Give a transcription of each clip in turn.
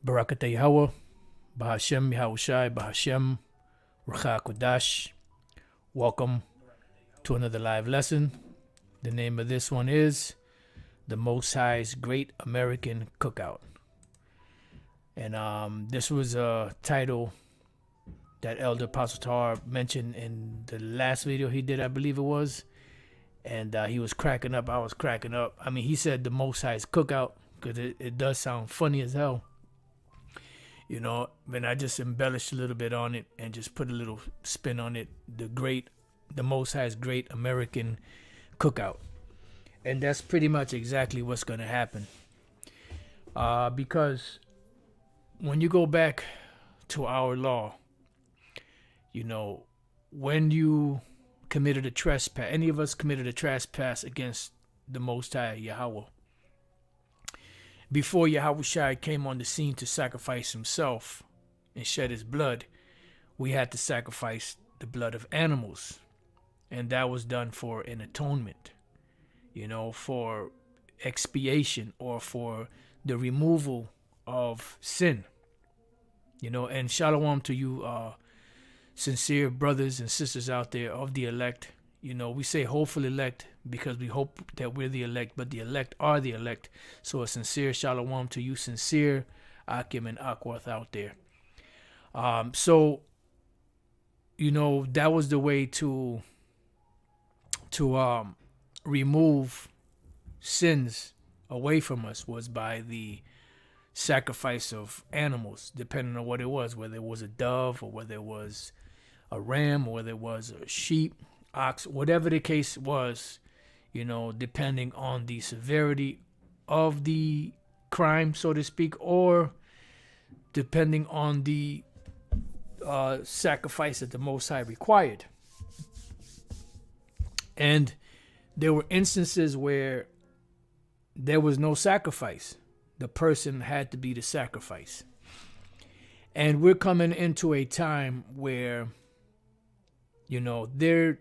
Barakata Yahweh, Bahashem Yahushai, Bahashem Racha Kodash. Welcome to another live lesson. The name of this one is The Most High's Great American Cookout. And this was a title that Elder Apostle Tar mentioned in the last video he did, I believe it was. And he was cracking up. I was cracking up. I mean, he said The Most High's Cookout because it does sound funny as hell. You know, and I just embellished a little bit on it and just put a little spin on it. The Most High's Great American Cookout. And that's pretty much exactly what's going to happen. Because when you go back to our law, you know, when you committed a trespass, any of us committed a trespass against the Most High, Yahweh, before Yahushua came on the scene to sacrifice himself and shed his blood, we had to sacrifice the blood of animals. And that was done for an atonement, you know, for expiation or for the removal of sin. You know, and shalom to you, sincere brothers and sisters out there of the elect. You know, we say hopeful elect because we hope that we're the elect, but the elect are the elect. So a sincere shalom to you, sincere Akim and Akwath out there. So, you know, that was the way to remove sins away from us, was by the sacrifice of animals, depending on what it was, whether it was a dove or whether it was a ram or whether it was a sheep, ox, whatever the case was, you know, depending on the severity of the crime, so to speak, or depending on the sacrifice that the Most High required. And there were instances where there was no sacrifice. The person had to be the sacrifice. And we're coming into a time where, you know, there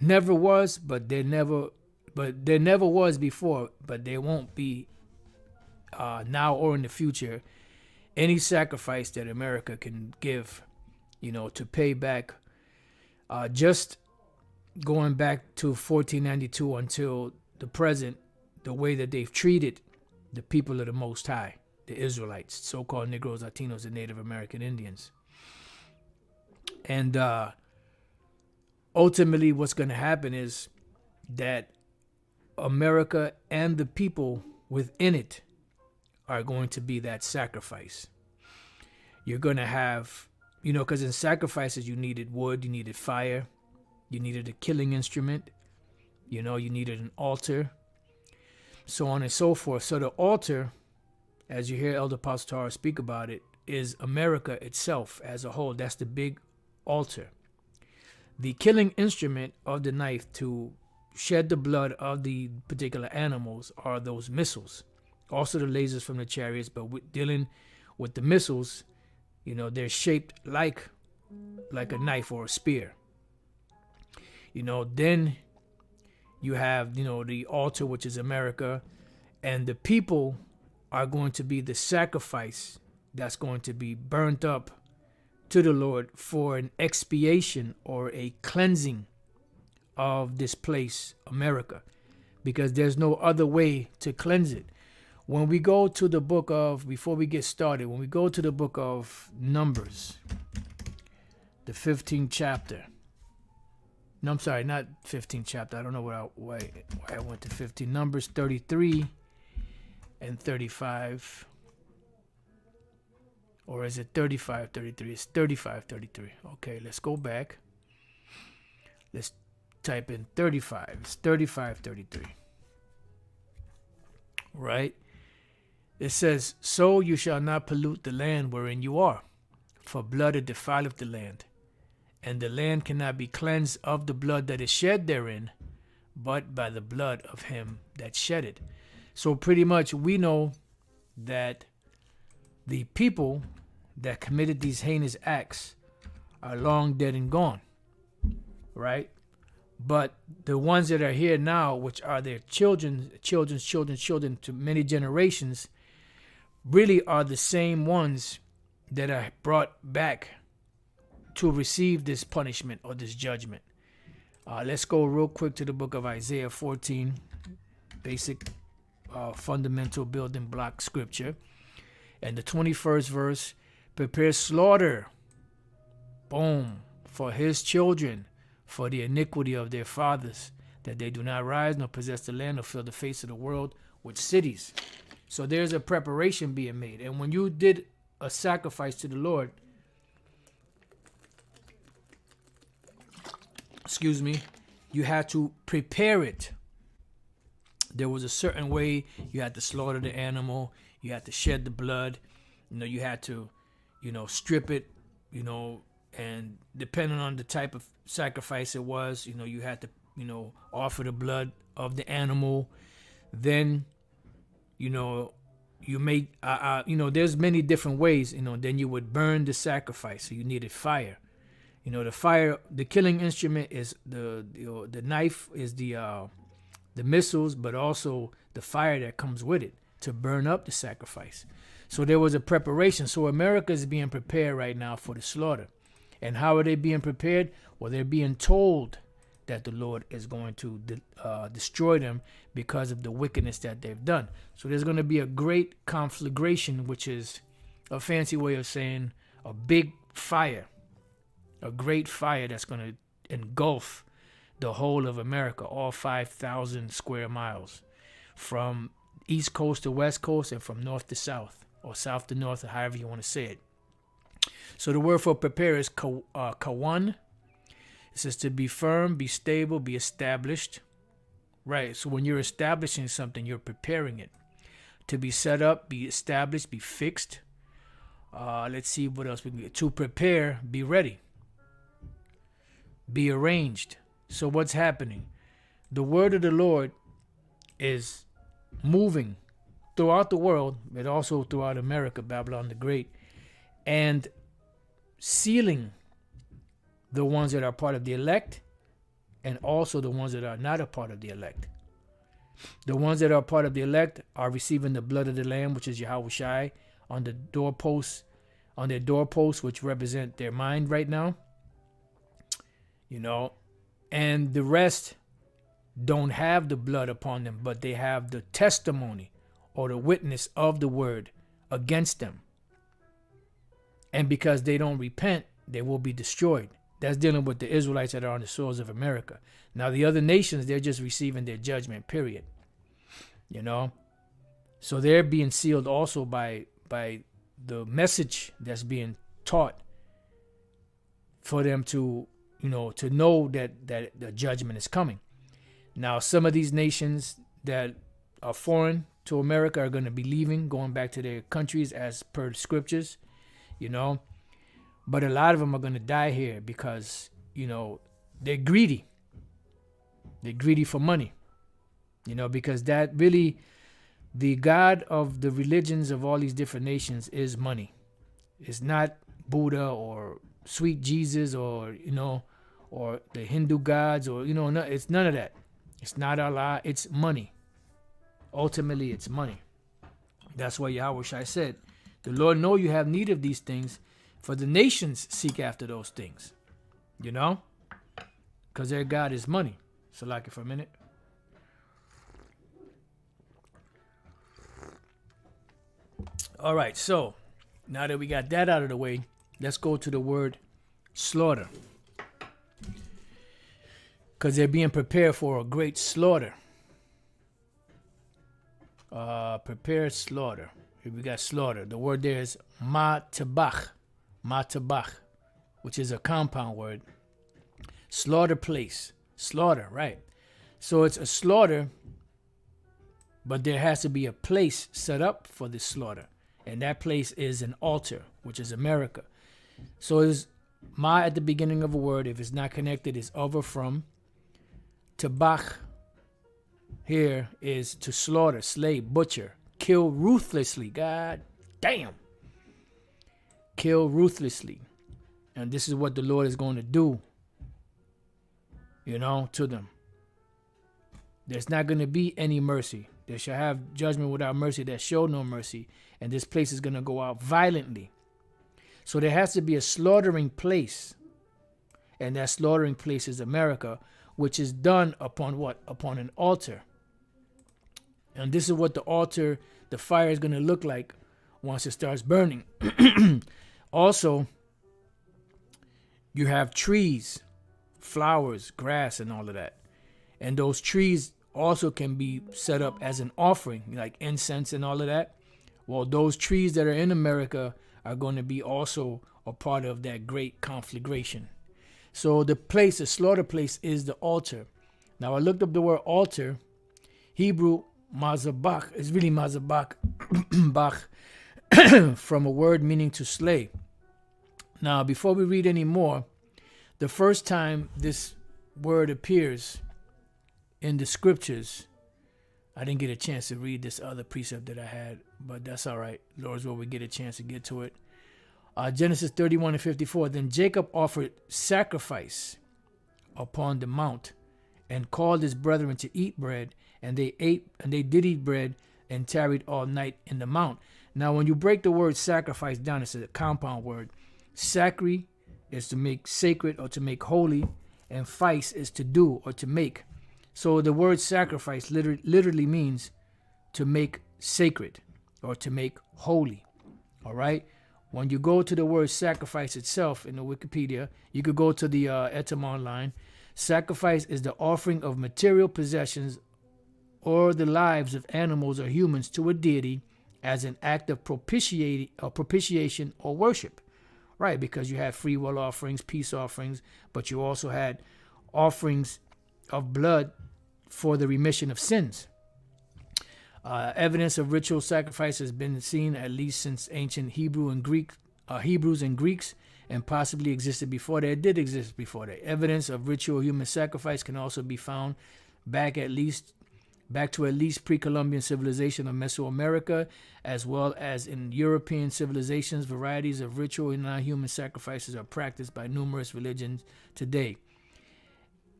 never was, but there never was before, but there won't be now or in the future any sacrifice that America can give, you know, to pay back. Just going back to 1492 until the present, the way that they've treated the people of the Most High, the Israelites, so-called Negroes, Latinos, and Native American Indians. And ultimately what's going to happen is that America and the people within it are going to be that sacrifice. You're going to have, you know, because in sacrifices you needed wood, you needed fire, you needed a killing instrument, you know, you needed an altar, so on and so forth. So the altar, as you hear Elder Pastor speak about it, is America itself as a whole. That's the big altar. The killing instrument of the knife to shed the blood of the particular animals are those missiles. Also the lasers from the chariots, but dealing with the missiles, you know, they're shaped like a knife or a spear. You know, then you have, you know, the altar, which is America, and the people are going to be the sacrifice that's going to be burnt up to the Lord for an expiation or a cleansing of this place, America, because there's no other way to cleanse it. When we go to the book of, before we get started, when we go to the book of Numbers, the 15th chapter. No, I'm sorry, not 15th chapter. I don't know why I went to 15. Numbers 33 and 35. Or is it 35, 33? It's 35, 33. Okay, let's go back. Let's type in 35. It's 35, 33. Right? It says, so you shall not pollute the land wherein you are, for blood it defileth the land. And the land cannot be cleansed of the blood that is shed therein, but by the blood of him that shed it. So pretty much we know that the people that committed these heinous acts are long dead and gone, right? But the ones that are here now, which are their children to many generations, really are the same ones that are brought back to receive this punishment or this judgment. Let's go real quick to the book of Isaiah 14, basic fundamental building block scripture. And the 21st verse, prepare slaughter, boom, for his children, for the iniquity of their fathers, that they do not rise nor possess the land or fill the face of the world with cities. So there's a preparation being made. And when you did a sacrifice to the Lord, you had to prepare it. There was a certain way you had to slaughter the animal. You had to shed the blood. You had to, strip it, and depending on the type of sacrifice it was, you had to, offer the blood of the animal. Then, you make, there's many different ways, then you would burn the sacrifice. So you needed fire. The fire, the killing instrument is the knife is the missiles, but also the fire that comes with it to burn up the sacrifice. So there was a preparation. So America is being prepared right now for the slaughter. And how are they being prepared? Well, they're being told that the Lord is going to destroy them because of the wickedness that they've done. So there's going to be a great conflagration, which is a fancy way of saying a big fire, a great fire that's going to engulf the whole of America, all 5,000 square miles, from east coast to west coast and from north to south, or south to north, or however you want to say it. So the word for prepare is kawan. It says to be firm, be stable, be established. Right, so when you're establishing something, you're preparing it. To be set up, be established, be fixed. Let's see what else we can get. To prepare, be ready. Be arranged. So what's happening? The word of the Lord is moving throughout the world, but also throughout America, Babylon the Great, and sealing the ones that are part of the elect, and also the ones that are not a part of the elect. The ones that are part of the elect are receiving the blood of the Lamb, which is Yahushai, on the doorposts, on their doorposts, which represent their mind right now. And the rest don't have the blood upon them, but they have the testimony or the witness of the word against them. And because they don't repent, they will be destroyed. That's dealing with the Israelites that are on the soils of America. Now, the other nations, they're just receiving their judgment, period. So they're being sealed also by the message that's being taught for them to, to know that the judgment is coming. Now, some of these nations that are foreign to America are going to be leaving, going back to their countries as per the scriptures, But a lot of them are going to die here because, they're greedy. They're greedy for money. Because that really, the God of the religions of all these different nations is money. It's not Buddha or sweet Jesus or, or the Hindu gods or, no, it's none of that. It's not Allah. It's money. Ultimately, it's money. That's why Yahushua said, the Lord know you have need of these things, for the nations seek after those things. Because their God is money. So like it for a minute. All right, so now that we got that out of the way, let's go to the word slaughter. Because they're being prepared for a great slaughter. Prepare slaughter. Here we got slaughter. The word there is ma-tabach. Ma-tabach, which is a compound word. Slaughter place. Slaughter, right. So it's a slaughter, but there has to be a place set up for this slaughter. And that place is an altar, which is America. So is ma at the beginning of a word. If it's not connected, it's over from. Tabach here is to slaughter, slay, butcher, kill ruthlessly. God damn. Kill ruthlessly. And this is what the Lord is going to do, to them. There's not going to be any mercy. They shall have judgment without mercy that show no mercy. And this place is going to go out violently. So there has to be a slaughtering place. And that slaughtering place is America, which is done upon what? Upon an altar. And this is what the altar, the fire is going to look like once it starts burning. Also, you have trees, flowers, grass, and all of that. And those trees also can be set up as an offering, like incense and all of that. Well, those trees that are in America are going to be also a part of that great conflagration. So the place, the slaughter place, is the altar. Now I looked up the word altar. Hebrew Taza-Mach is really Taza-Mach Bach from a word meaning to slay. Now before we read any more, the first time this word appears in the scriptures, I didn't get a chance to read this other precept that I had, but that's all right. Lord's will we get a chance to get to it. Genesis 31:54. Then Jacob offered sacrifice upon the mount and called his brethren to eat bread, and they ate, and they did eat bread and tarried all night in the mount. Now, when you break the word sacrifice down, it's a compound word. Sacri is to make sacred or to make holy, and fice is to do or to make. So the word sacrifice literally means to make sacred or to make holy. All right. When you go to the word sacrifice itself in the Wikipedia, you could go to the etymon line. Sacrifice is the offering of material possessions or the lives of animals or humans to a deity as an act of propitiation or worship. Right, because you had free will offerings, peace offerings, but you also had offerings of blood for the remission of sins. Evidence of ritual sacrifice has been seen at least since ancient Hebrews and Greeks, and possibly existed before that. It did exist before that. Evidence of ritual human sacrifice can also be found back to at least pre-Columbian civilization of Mesoamerica, as well as in European civilizations. Varieties of ritual and non-human sacrifices are practiced by numerous religions today.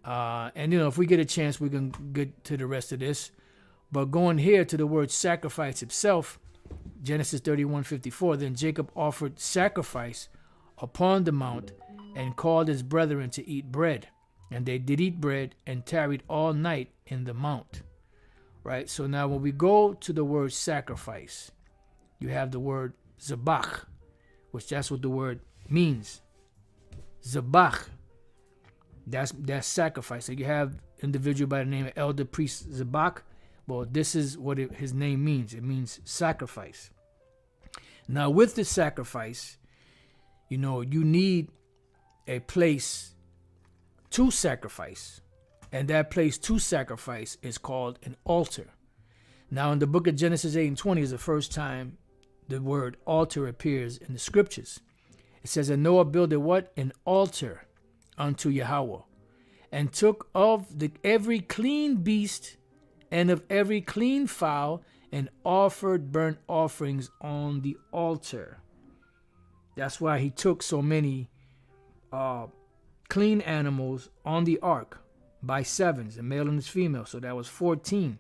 And if we get a chance, we can get to the rest of this. But going here to the word sacrifice itself, Genesis 31:54, then Jacob offered sacrifice upon the mount and called his brethren to eat bread. And they did eat bread and tarried all night in the mount. Right? So now when we go to the word sacrifice, you have the word zabach, which that's what the word means. Zabach. That's sacrifice. So you have individual by the name of elder priest Zabach. Well, this is what his name means. It means sacrifice. Now, with the sacrifice, you need a place to sacrifice. And that place to sacrifice is called an altar. Now, in the book of Genesis 8:20 is the first time the word altar appears in the scriptures. It says, and Noah builded what? An altar unto Yahweh, and took of every clean beast and of every clean fowl, and offered burnt offerings on the altar. That's why he took so many clean animals on the ark by sevens, a male and a female. So that was 14.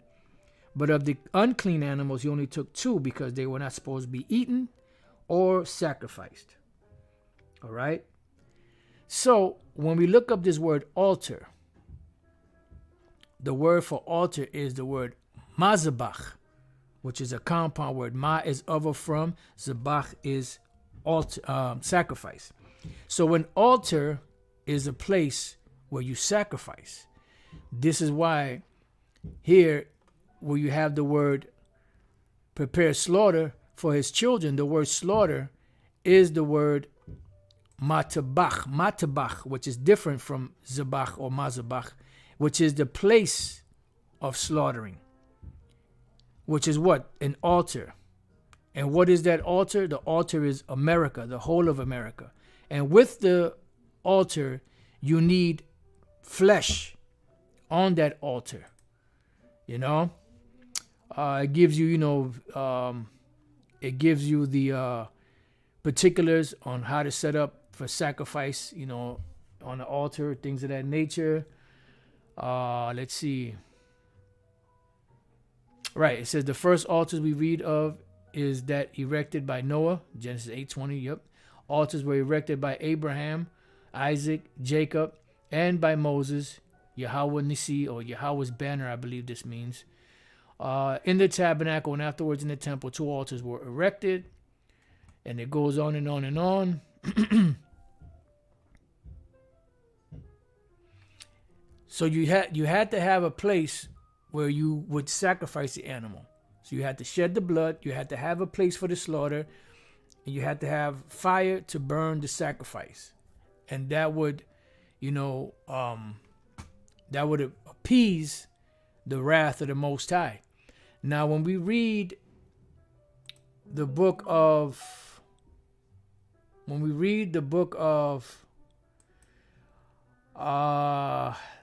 But of the unclean animals, he only took 2 because they were not supposed to be eaten or sacrificed. All right. So when we look up this word altar, the word for altar is the word mazabach, which is a compound word. Ma is of or from, zabach is altar, sacrifice. So an altar is a place where you sacrifice. This is why here, where you have the word prepare slaughter for his children, the word slaughter is the word matabach, which is different from zabach or mazabach, which is the place of slaughtering, which is what? An altar. And what is that altar? The altar is America, the whole of America. And with the altar, you need flesh on that altar. It gives you, it gives you the particulars on how to set up for sacrifice, on the altar, things of that nature. Let's see. Right. It says the first altars we read of is that erected by Noah, Genesis 8:20. Yep. Altars were erected by Abraham, Isaac, Jacob, and by Moses, Yahweh Nissi, or Yahweh's banner, I believe this means. In the tabernacle and afterwards in the temple, 2 altars were erected. And it goes on and on and on. So you had to have a place where you would sacrifice the animal. So you had to shed the blood. You had to have a place for the slaughter. And you had to have fire to burn the sacrifice. And that would, that would appease the wrath of the Most High. Now, when we read the book of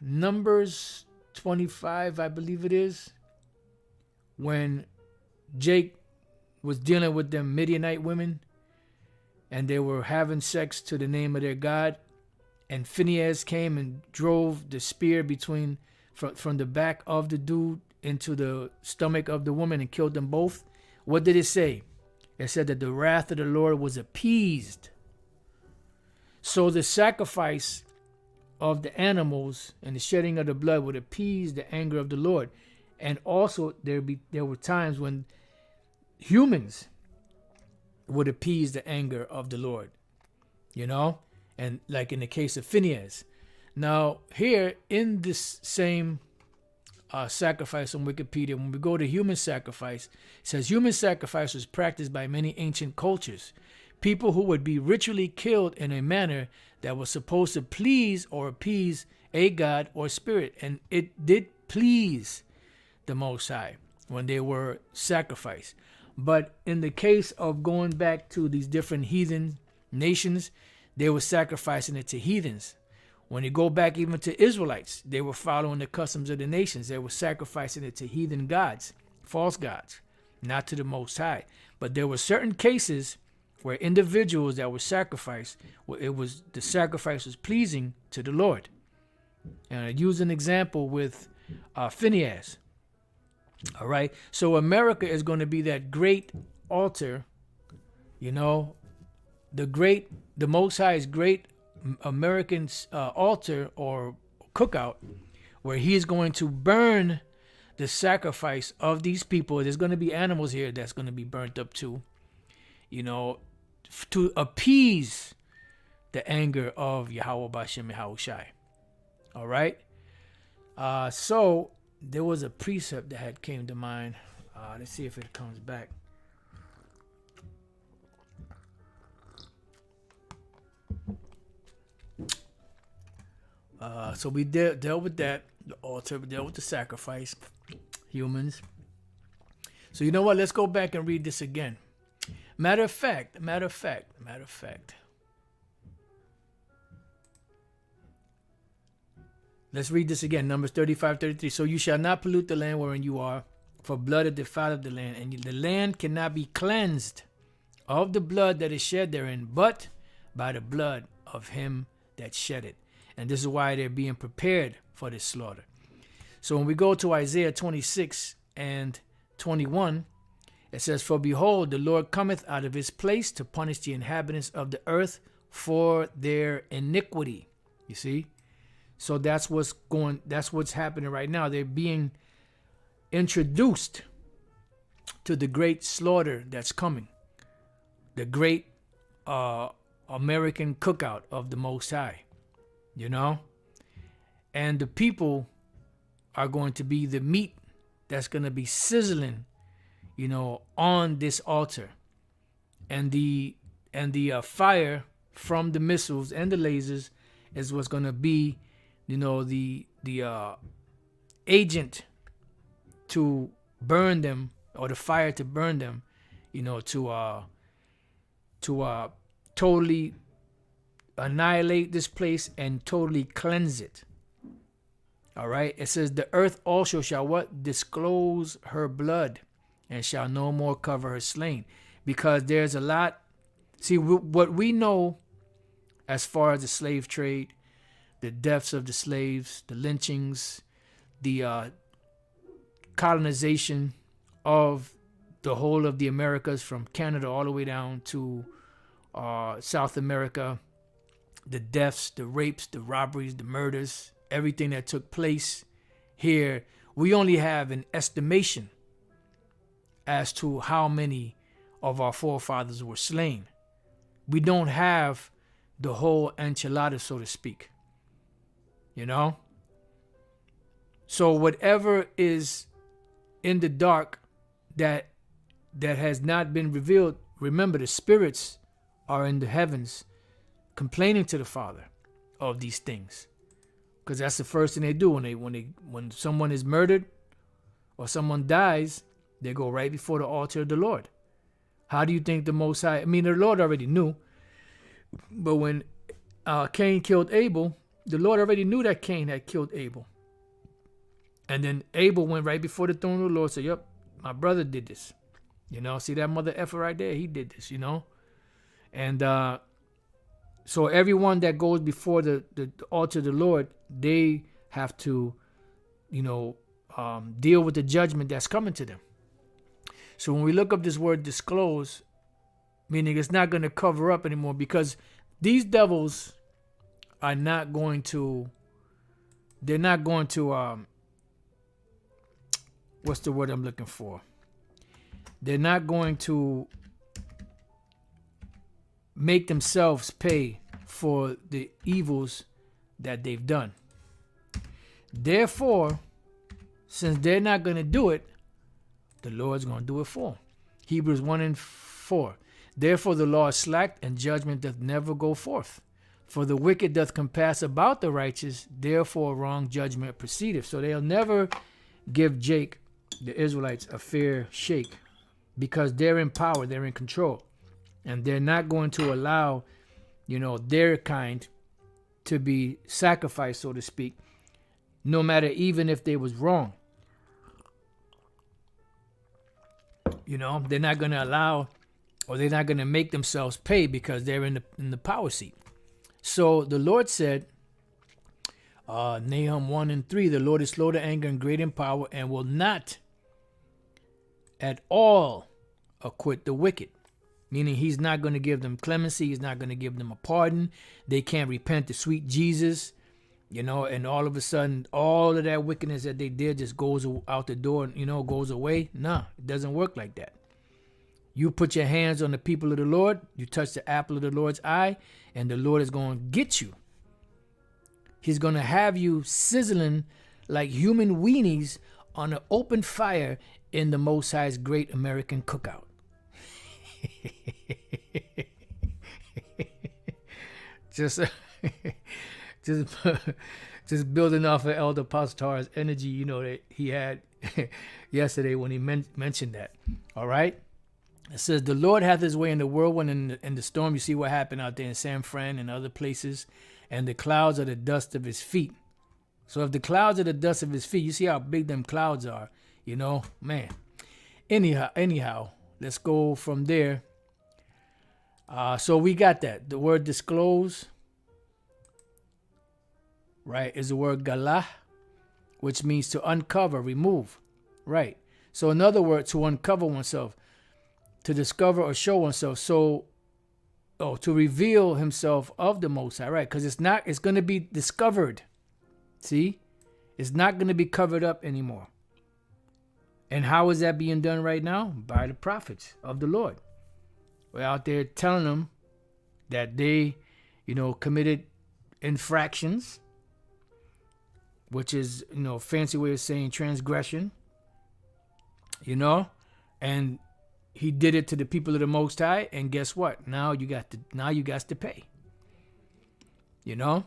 Numbers 25, I believe it is, when Jake was dealing with them Midianite women and they were having sex to the name of their God, and Phinehas came and drove the spear from the back of the dude into the stomach of the woman and killed them both. What did it say? It said that the wrath of the Lord was appeased. So the sacrifice of the animals and the shedding of the blood would appease the anger of the Lord. And also there were times when humans would appease the anger of the Lord. And like in the case of Phinehas. Now here in this same sacrifice on Wikipedia, when we go to human sacrifice, it says human sacrifice was practiced by many ancient cultures. People who would be ritually killed in a manner that was supposed to please or appease a god or spirit. And it did please the Most High when they were sacrificed. But in the case of going back to these different heathen nations, they were sacrificing it to heathens. When you go back even to Israelites, they were following the customs of the nations. They were sacrificing it to heathen gods, false gods, not to the Most High. But there were certain cases where individuals that were sacrificed, the sacrifice was pleasing to the Lord. And I use an example with Phinehas. All right. So America is going to be that great altar, the Most High's great American altar or cookout, where he is going to burn the sacrifice of these people. There's going to be animals here that's going to be burnt up too, to appease the anger of Yahweh Bashem Yahushai. All right. So there was a precept that had came to mind. Let's see if it comes back. So we dealt with that, the altar, we dealt with the sacrifice, humans. So you know what? Let's go back and read this again. Matter of fact. Let's read this again. Numbers 35:33. So you shall not pollute the land wherein you are, for blood hath defiled the land, and the land cannot be cleansed of the blood that is shed therein, but by the blood of him that shed it. And this is why they're being prepared for this slaughter. So when we go to Isaiah 26 and 21, it says, for behold, the Lord cometh out of his place to punish the inhabitants of the earth for their iniquity. You see? So that's what's happening right now. They're being introduced to the great slaughter that's coming. The great American cookout of the Most High. And the people are going to be the meat that's going to be sizzling, on this altar. And the fire from the missiles and the lasers is what's going to be, the agent to burn them, or the fire to burn them, to totally annihilate this place and totally cleanse it. All right. It says the earth also shall what? Disclose her blood, and shall no more cover her slain. Because there's a lot. See, what we know as far as the slave trade, the deaths of the slaves, the lynchings, the colonization of the whole of the Americas, from Canada all the way down to South America, the deaths, the rapes, the robberies, the murders, everything that took place here, we only have an estimation as to how many of our forefathers were slain. We don't have the whole enchilada, so to speak. You know? So whatever is in the dark that has not been revealed, remember, the spirits are in the heavens complaining to the Father of these things, because that's the first thing they do when someone is murdered or someone dies. They go right before the altar of the Lord. How do you think the Most High? I mean, the Lord already knew, but when Cain killed Abel, the Lord already knew that Cain had killed Abel, and then Abel went right before the throne of the Lord and said, "Yep, my brother did this." You know, see that mother effer right there? He did this, you know? And so everyone that goes before the altar of the Lord, they have to, you know, deal with the judgment that's coming to them. So when we look up this word disclose, meaning it's not going to cover up anymore, because these devils are not going to, they're not going to, what's the word I'm looking for? They're not going to make themselves pay for the evils that they've done. Therefore, since they're not going to do it, the Lord's going to do it for them. Hebrews 1:4. Therefore the law is slacked, and judgment doth never go forth. For the wicked doth compass about the righteous, therefore wrong judgment proceedeth. So they'll never give Jake, the Israelites, a fair shake, because they're in power, they're in control, and they're not going to allow, you know, their kind to be sacrificed, so to speak, no matter even if they was wrong. You know, they're not going to allow, or they're not going to make themselves pay, because they're in the power seat. So the Lord said, Nahum 1:3, the Lord is slow to anger and great in power, and will not at all acquit the wicked. Meaning he's not going to give them clemency. He's not going to give them a pardon. They can't repent to sweet Jesus, you know, and all of a sudden, all of that wickedness that they did just goes out the door, you know, goes away. No, it doesn't work like that. You put your hands on the people of the Lord, you touch the apple of the Lord's eye, and the Lord is going to get you. He's going to have you sizzling like human weenies on an open fire in the Most High's great American cookout. just building off of Elder Pastor's energy, you know, that he had yesterday when he mentioned that. All right. It says, the Lord hath his way in the whirlwind and in the storm. You see what happened out there in San Fran and other places. And the clouds are the dust of his feet. So if the clouds are the dust of his feet, you see how big them clouds are, you know, man. Anyhow, let's go from there. So we got that. The word disclose, right, is the word galah, which means to uncover, remove, right? So in other words, to uncover oneself, to discover or show oneself. So, to reveal himself of the Most High, right? Because it's going to be discovered. See? It's not going to be covered up anymore. And how is that being done right now? By the prophets of the Lord. We're out there telling them that they, you know, committed infractions, which is, you know, a fancy way of saying transgression, you know, and he did it to the people of the Most High, and guess what? Now you got to pay. You know?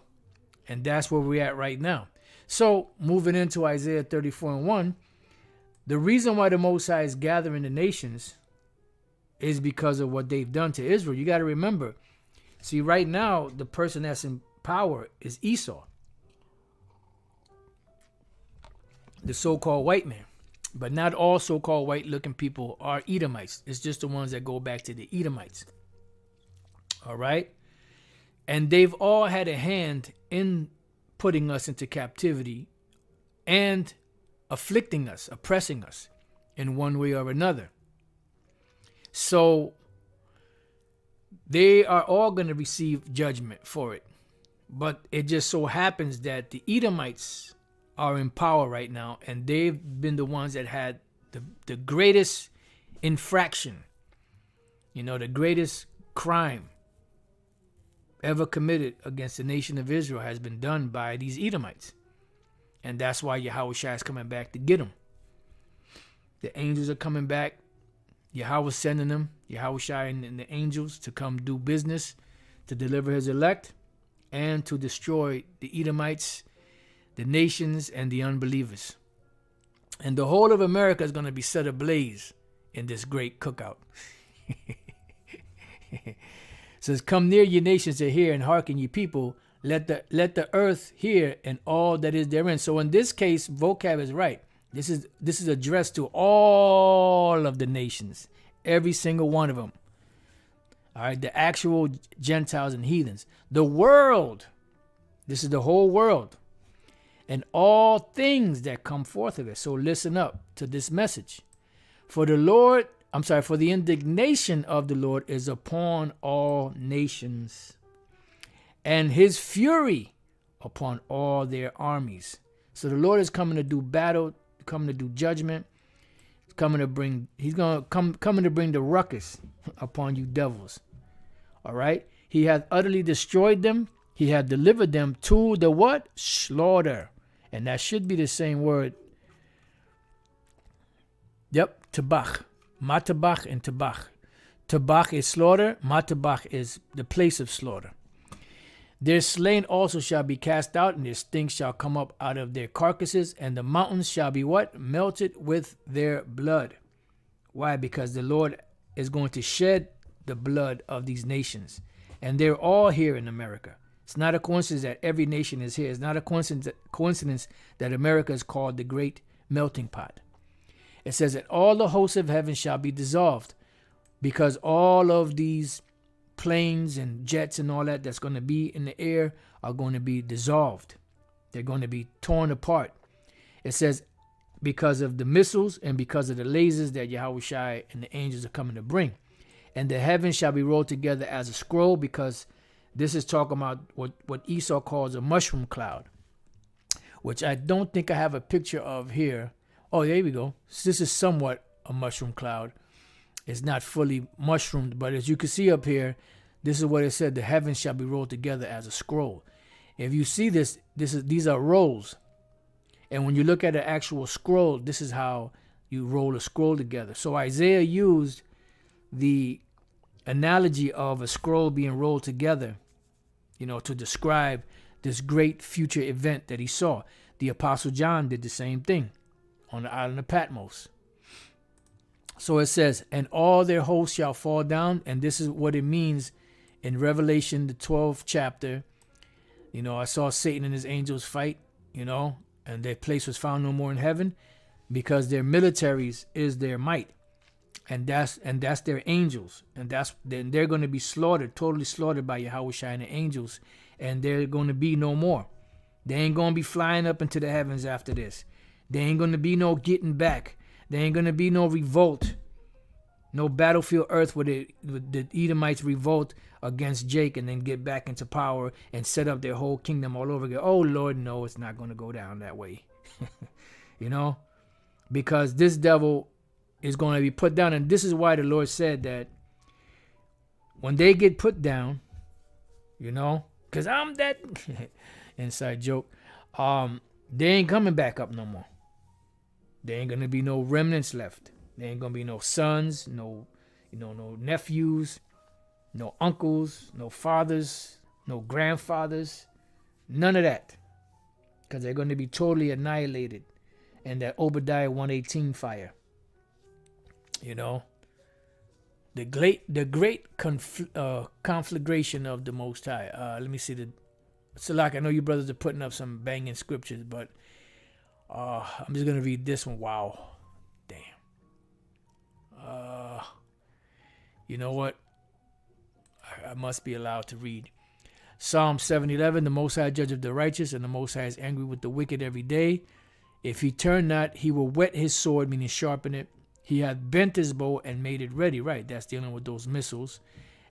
And that's where we're at right now. So, moving into Isaiah 34:1, the reason why the Most High is gathering the nations is because of what they've done to Israel. You got to remember, see, right now, the person that's in power is Esau, the so-called white man. But not all so-called white-looking people are Edomites. It's just the ones that go back to the Edomites. All right? And they've all had a hand in putting us into captivity and afflicting us, oppressing us. in one way or another. So they are all going to receive judgment for it. But it just so happens that the Edomites are in power right now, and they've been the ones that had the greatest infraction, the greatest crime ever committed against the nation of Israel has been done by these Edomites. And that's why Yahushua is coming back to get them. The angels are coming back. Yahweh sending them, Yahushua and the angels, to come do business, to deliver his elect, and to destroy the Edomites, the nations, and the unbelievers. And the whole of America is going to be set ablaze in this great cookout. It says, come near, ye nations, to hear, and hearken, ye people. Let the earth hear, and all that is therein. So in this case, vocab is right. This is addressed to all of the nations, every single one of them. All right, the actual Gentiles and heathens. The world, this is the whole world, and all things that come forth of it. So listen up to this message. For the indignation of the Lord is upon all nations, and his fury upon all their armies. So the Lord is coming to do battle, coming to do judgment. He's coming to bring the ruckus upon you devils. All right. He hath utterly destroyed them. He hath delivered them to the what? Slaughter. And that should be the same word. Yep. Tabach. Matabach and tabach. Tabach is slaughter. Matabach is the place of slaughter. Their slain also shall be cast out, and their stinks shall come up out of their carcasses, and the mountains shall be what? Melted with their blood. Why? Because the Lord is going to shed the blood of these nations. And they're all here in America. It's not a coincidence that every nation is here. It's not a coincidence that America is called the great melting pot. It says that all the hosts of heaven shall be dissolved, because all of these planes and jets and all that's going to be in the air are going to be dissolved. They're going to be torn apart. It says because of the missiles and because of the lasers that Yahushua and the angels are coming to bring. And the heavens shall be rolled together as a scroll, because this is talking about what Esau calls a mushroom cloud, which I don't think I have a picture of here. Oh, there we go. This is somewhat a mushroom cloud. It's not fully mushroomed, but as you can see up here, this is what it said: the heavens shall be rolled together as a scroll. If you see these are rolls. And when you look at an actual scroll, this is how you roll a scroll together. So Isaiah used the analogy of a scroll being rolled together, to describe this great future event that he saw. The Apostle John did the same thing on the island of Patmos. So it says, and all their hosts shall fall down. And this is what it means in Revelation, the 12th chapter. I saw Satan and his angels fight, and their place was found no more in heaven, because their militaries is their might. And that's their angels. And then they're going to be slaughtered, totally slaughtered by Yahushua and the angels. And they're going to be no more. They ain't going to be flying up into the heavens after this. There ain't going to be no getting back. There ain't going to be no revolt. No battlefield earth where the Edomites revolt against Jake and then get back into power and set up their whole kingdom all over again. Oh, Lord, no, it's not going to go down that way. Because this devil is going to be put down. And this is why the Lord said that when they get put down, because I'm that inside joke, they ain't coming back up no more. There ain't going to be no remnants left. There ain't going to be no sons, no nephews, no uncles, no fathers, no grandfathers, none of that. Because they're going to be totally annihilated in that Obadiah 1:18 fire. The great conflagration of the Most High. Let me see Salak, I know you brothers are putting up some banging scriptures, but I'm just going to read this one. Wow. Damn. You know what? I must be allowed to read. Psalm 7:11, the Most High judge of the righteous, and the Most High is angry with the wicked every day. If he turn not, he will whet his sword, meaning sharpen it, He hath bent his bow and made it ready. Right, that's dealing with those missiles.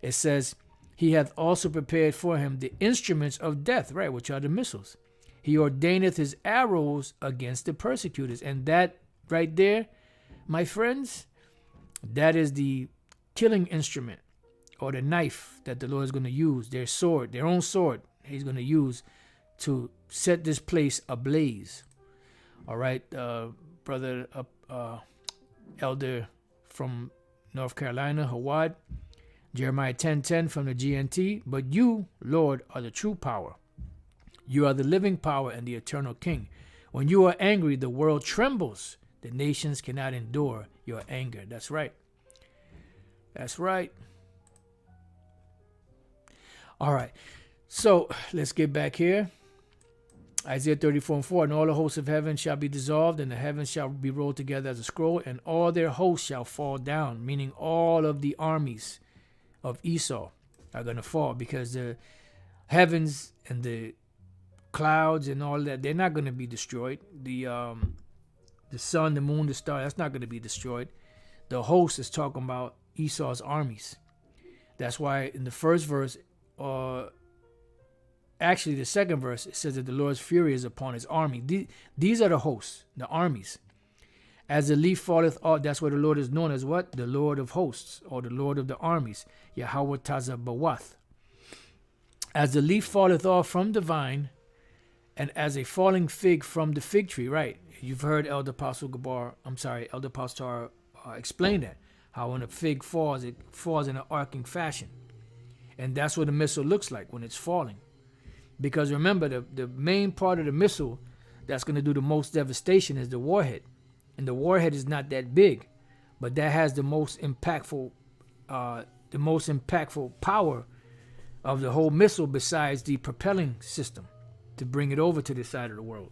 It says, he hath also prepared for him the instruments of death, right, which are the missiles. He ordaineth his arrows against the persecutors. And that right there, my friends, that is the killing instrument, or the knife that the Lord is going to use, their sword, their own sword, he's going to use to set this place ablaze. All right, brother, elder from North Carolina, Hawad, Jeremiah 10:10 from the GNT. But you, Lord, are the true power. You are the living power and the eternal King. When you are angry, the world trembles. The nations cannot endure your anger. That's right. That's right. All right. So let's get back here. Isaiah 34:4, and all the hosts of heaven shall be dissolved, and the heavens shall be rolled together as a scroll, and all their hosts shall fall down, meaning all of the armies of Esau are going to fall, because the heavens and the clouds and all that, they're not going to be destroyed. The sun, the moon, the star, that's not going to be destroyed. The host is talking about Esau's armies. That's why in the first verse, actually the second verse, it says that the Lord's fury is upon his army. These are the hosts, the armies. As the leaf falleth off, that's where the Lord is known as what? The Lord of hosts, or the Lord of the armies. Yahweh Taza-Mach. As the leaf falleth off from the vine, and as a falling fig from the fig tree, right? You've heard Elder Apostle Tar explain that. How when a fig falls, it falls in an arcing fashion. And that's what a missile looks like when it's falling. Because remember, the main part of the missile that's going to do the most devastation is the warhead. And the warhead is not that big, but that has the most impactful power of the whole missile, besides the propelling system to bring it over to this side of the world.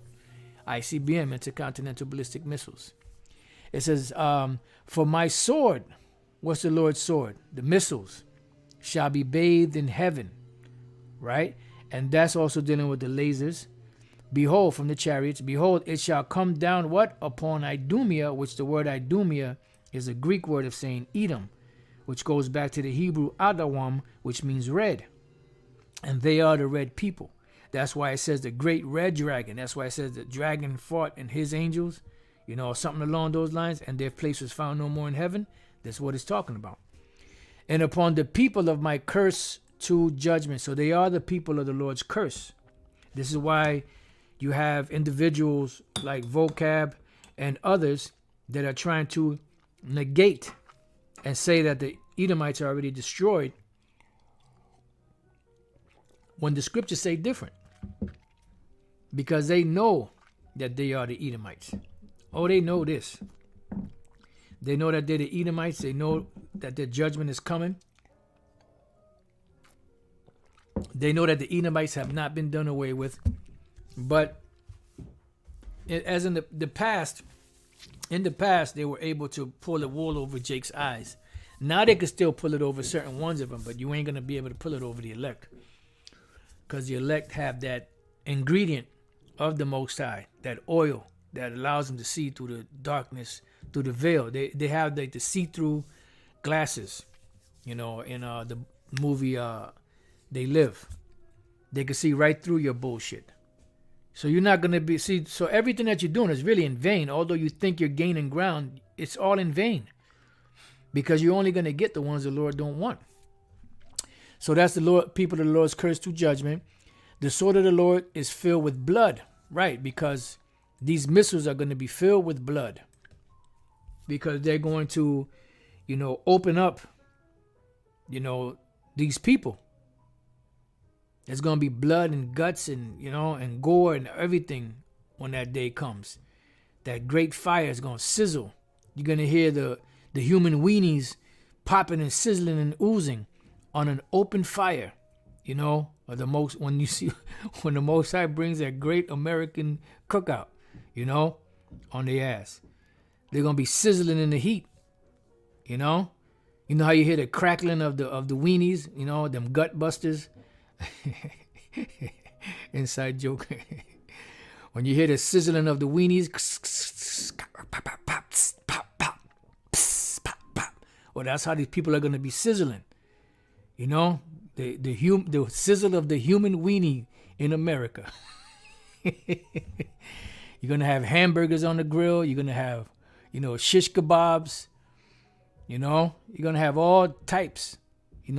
ICBM, intercontinental ballistic missiles. It says, for my sword, what's the Lord's sword? The missiles shall be bathed in heaven, right? And that's also dealing with the lasers. Behold, from the chariots, behold, it shall come down what? Upon Idumea, which the word Idumea is a Greek word of saying Edom, which goes back to the Hebrew Adawam, which means red. And they are the red people. That's why it says the great red dragon. That's why it says the dragon fought and his angels, something along those lines, and their place was found no more in heaven. That's what it's talking about. And upon the people of my curse to judgment. So they are the people of the Lord's curse. This is why you have individuals like Vocab and others that are trying to negate and say that the Edomites are already destroyed, when the scriptures say different. Because they know that they are the Edomites. Oh, they know this. They know that they're the Edomites. They know that their judgment is coming. They know that the Edomites have not been done away with. But as in the past, they were able to pull the wool over Jake's eyes. Now they can still pull it over certain ones of them, but you ain't going to be able to pull it over the elect. Because the elect have that ingredient of the Most High, that oil that allows them to see through the darkness, through the veil. They have the see-through glasses, in the movie They Live. They can see right through your bullshit. So you're not going to so everything that you're doing is really in vain. Although you think you're gaining ground, it's all in vain. Because you're only going to get the ones the Lord don't want. So that's the Lord, people of the Lord's curse to judgment. The sword of the Lord is filled with blood, right? Because these missiles are going to be filled with blood. Because they're going to, open up, these people. There's going to be blood and guts and, and gore and everything when that day comes. That great fire is going to sizzle. You're going to hear the human weenies popping and sizzling and oozing on an open fire, or when the Most High brings that great American cookout, on the ass. They're gonna be sizzling in the heat, You know how you hear the crackling of the weenies, them gut busters. Inside joke. When you hear the sizzling of the weenies, Well, that's how these people are going to be sizzling. You know, the sizzle of the human weenie in America. You're going to have hamburgers on the grill. You're going to have, shish kebabs. You're going to have all types,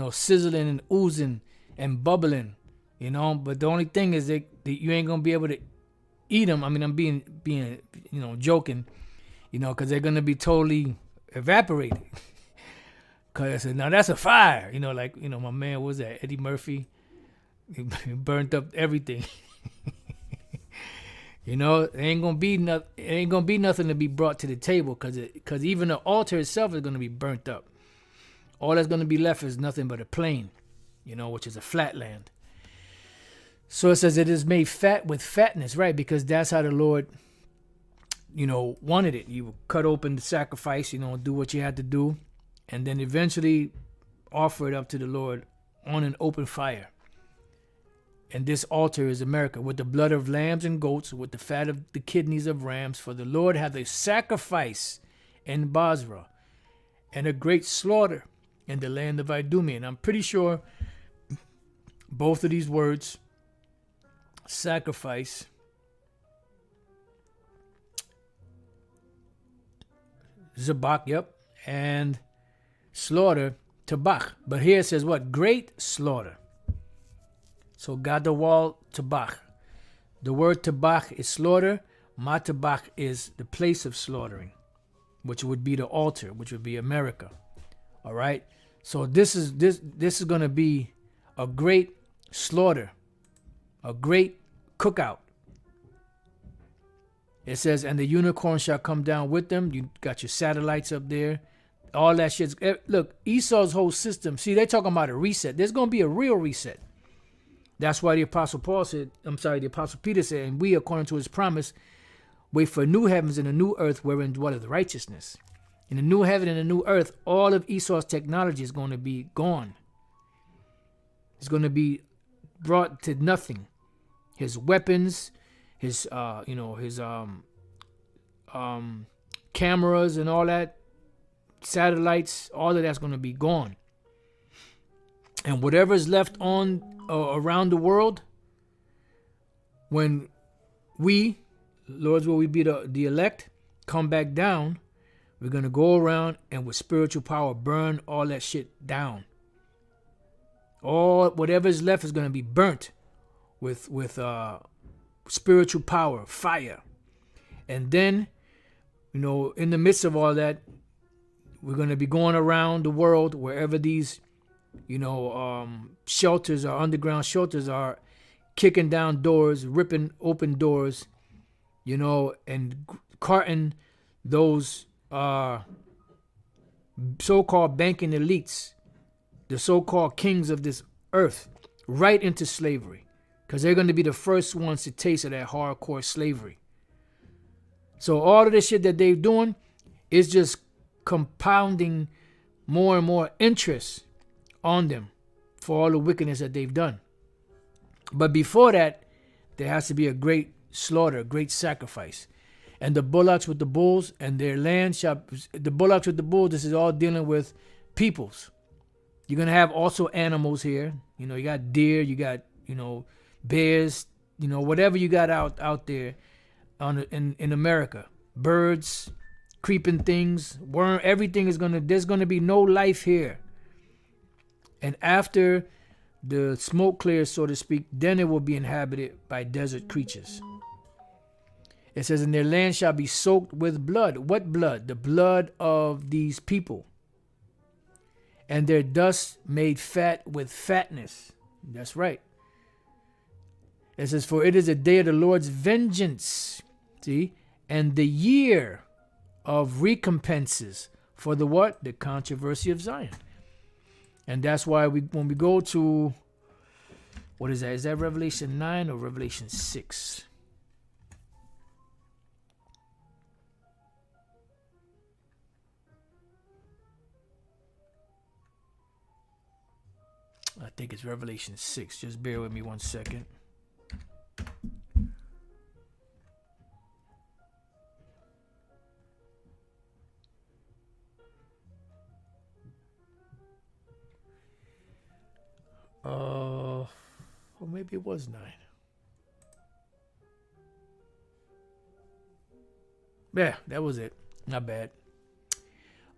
sizzling and oozing and bubbling, But the only thing is that you ain't going to be able to eat them. I mean, I'm being joking, because they're going to be totally evaporated. Because I said, now that's a fire. My man, what was that, Eddie Murphy? He burnt up everything. It ain't gonna be nothing to be brought to the table, because even the altar itself is gonna be burnt up. All that's gonna be left is nothing but a plain, which is a flat land. So it says it is made fat with fatness, right? Because that's how the Lord, wanted it. You would cut open the sacrifice, do what you had to do, and then eventually offer it up to the Lord on an open fire. And this altar is America, with the blood of lambs and goats, with the fat of the kidneys of rams. For the Lord hath a sacrifice in Basra, and a great slaughter in the land of Idumea. And I'm pretty sure both of these words, sacrifice, Zabak, yep, and slaughter, Tabach. But here it says what? Great slaughter. So Gadawal Tabach. The word Tabach is slaughter. Matabach is the place of slaughtering, which would be the altar, which would be America. All right. So this is going to be a great slaughter, a great cookout. It says, and the unicorn shall come down with them. You got your satellites up there. All that shit. Look, Esau's whole system. See, they're talking about a reset. There's going to be a real reset. That's why the Apostle Peter said, and we, according to his promise, wait for new heavens and a new earth wherein dwelleth righteousness. In the new heaven and the new earth, all of Esau's technology is going to be gone. It's going to be brought to nothing. His weapons, his cameras and all that, satellites, all of that's going to be gone. And whatever is left on around the world, when we, Lord's will we be the elect, come back down, we're going to go around and with spiritual power burn all that shit down. All whatever is left is going to be burnt with spiritual power, fire. And then, in the midst of all that, we're going to be going around the world wherever these shelters or underground shelters are, kicking down doors, ripping open doors, and carting those so-called banking elites, the so-called kings of this earth, right into slavery, because they're going to be the first ones to taste of that hardcore slavery. So all of this shit that they're doing is just compounding more and more interest on them for all the wickedness that they've done. But before that, there has to be a great slaughter, a great sacrifice. And the bullocks with the bulls and their land shall, the bullocks with the bulls, this is all dealing with peoples. You're going to have also animals here. You got deer, you got, bears, whatever you got out there in America. Birds, creeping things, worm, everything is there's going to be no life here. And after the smoke clears, so to speak, then it will be inhabited by desert creatures. It says, and their land shall be soaked with blood. What blood? The blood of these people. And their dust made fat with fatness. That's right. It says, for it is a day of the Lord's vengeance. See? And the year of recompenses for the what? The controversy of Zion. And that's why when we go to, what is that? Is that Revelation 9 or Revelation 6? I think it's Revelation 6. Just bear with me 1 second. maybe it was 9. Yeah, that was it. Not bad.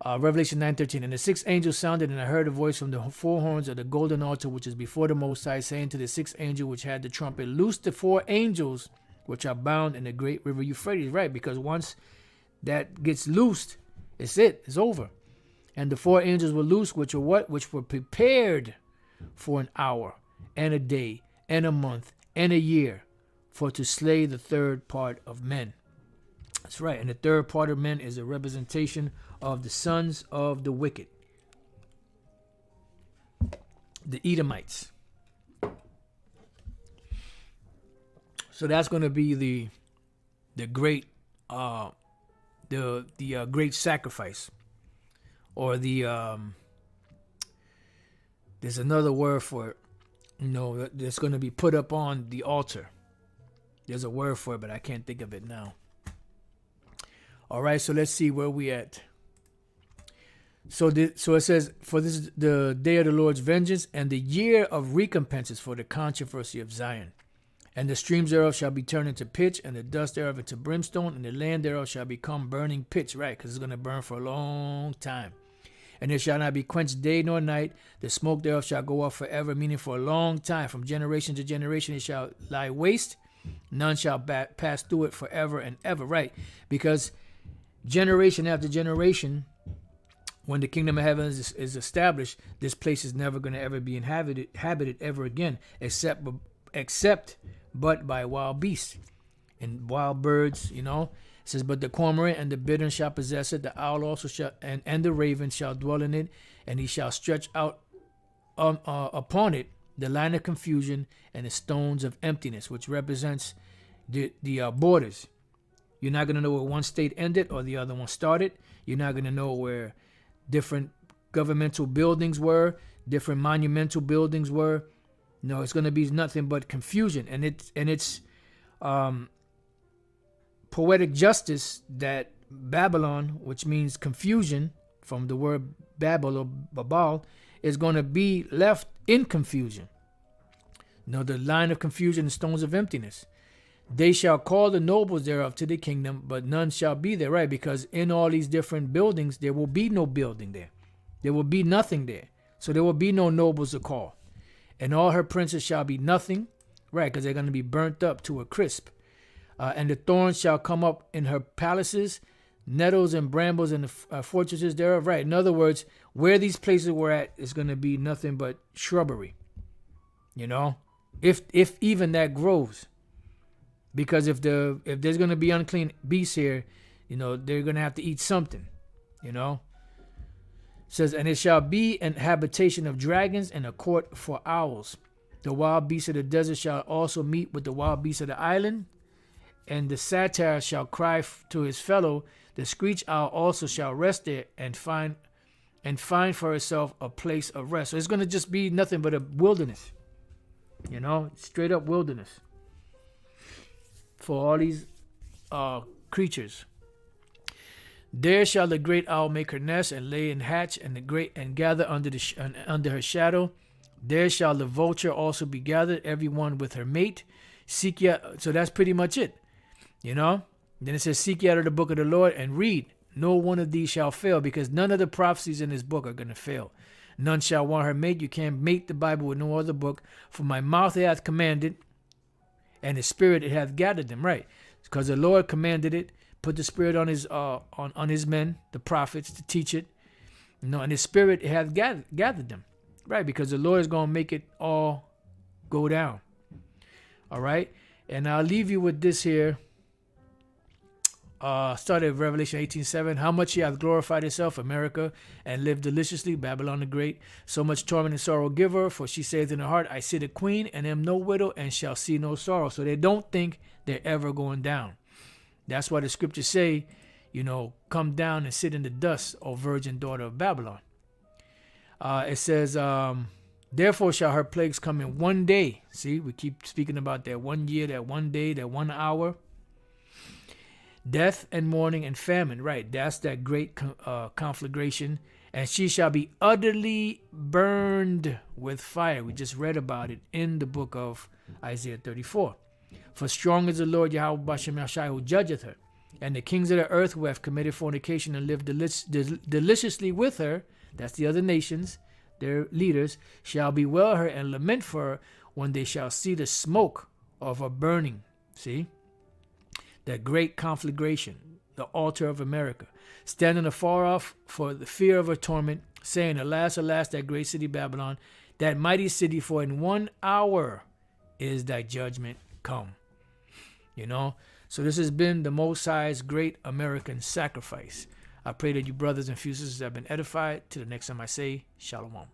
Revelation 9:13. And the sixth angel sounded, and I heard a voice from the four horns of the golden altar, which is before the Most High, saying to the sixth angel which had the trumpet, loose the 4 angels which are bound in the great river Euphrates. Right, because once that gets loosed, it's over. And the 4 angels were loose, which were what? Which were prepared for an hour, and a day, and a month, and a year, for to slay the third part of men. That's right. And the third part of men is a representation of the sons of the wicked, the Edomites. So that's going to be the great great sacrifice, or there's another word for it, that's going to be put up on the altar. There's a word for it, but I can't think of it now. All right, so let's see where we at. So it says, for this is the day of the Lord's vengeance, and the year of recompenses for the controversy of Zion. And the streams thereof shall be turned into pitch, and the dust thereof into brimstone, and the land thereof shall become burning pitch. Right, because it's going to burn for a long time. And it shall not be quenched day nor night. The smoke thereof shall go up forever, meaning for a long time. From generation to generation it shall lie waste. None shall pass through it forever and ever. Right, because generation after generation, when the kingdom of heaven is established, this place is never going to ever be inhabited ever again, except but by wild beasts and wild birds. It says, but the cormorant and the bittern shall possess it, the owl also shall, and the raven shall dwell in it, and he shall stretch out upon it the line of confusion and the stones of emptiness, which represents the borders. You're not going to know where one state ended or the other one started. You're not going to know where different governmental buildings were, different monumental buildings were. No, it's going to be nothing but confusion. And it's poetic justice that Babylon, which means confusion from the word Babel or Babal, is going to be left in confusion. The line of confusion and stones of emptiness. They shall call the nobles thereof to the kingdom, but none shall be there. Right, because in all these different buildings, there will be no building there. There will be nothing there. So there will be no nobles to call. And all her princes shall be nothing. Right, because they're going to be burnt up to a crisp. And the thorns shall come up in her palaces, nettles and brambles in the fortresses thereof. Right, in other words, where these places were at is going to be nothing but shrubbery. If even that grows. Because if there's going to be unclean beasts here, they're going to have to eat something, It says, and it shall be an habitation of dragons and a court for owls. The wild beasts of the desert shall also meet with the wild beasts of the island. And the satyr shall cry to his fellow. The screech owl also shall rest there and find for herself a place of rest. So it's going to just be nothing but a wilderness, straight up wilderness for all these creatures. There shall the great owl make her nest and lay and hatch, and gather under her shadow. There shall the vulture also be gathered, every one with her mate. Seek ye. So that's pretty much it. Then it says, seek ye out of the book of the Lord and read. No one of these shall fail, because none of the prophecies in this book are going to fail. None shall want her mate. You can't mate the Bible with no other book. For my mouth it hath commanded, and the spirit it hath gathered them. Right, because the Lord commanded it, put the spirit on his on his men, the prophets, to teach it. And his spirit it hath gathered them. Right, because the Lord is going to make it all go down. All right, and I'll leave you with this here. Started at Revelation 18:7. How much he hath glorified himself, America, and lived deliciously, Babylon the Great. So much torment and sorrow give her, for she saith in her heart, I sit a queen, and am no widow, and shall see no sorrow. So they don't think they're ever going down. That's why the scriptures say, come down and sit in the dust, O virgin daughter of Babylon. It says, therefore shall her plagues come in one day. See, we keep speaking about that 1 year, that 1 day, that 1 hour. Death and mourning and famine. Right. That's that great conflagration. And she shall be utterly burned with fire. We just read about it in the book of Isaiah 34. For strong is the Lord Yahweh Bashem Yashai who judgeth her. And the kings of the earth who have committed fornication and lived deliciously with her, that's the other nations, their leaders, shall bewail her and lament for her when they shall see the smoke of her burning. See? That great conflagration, the altar of America, standing afar off for the fear of her torment, saying, Alas, alas, that great city Babylon, that mighty city, for in 1 hour is thy judgment come. You know? So this has been the Most High's great American sacrifice. I pray that you brothers and sisters have been edified. Till the next time I say, Shalom.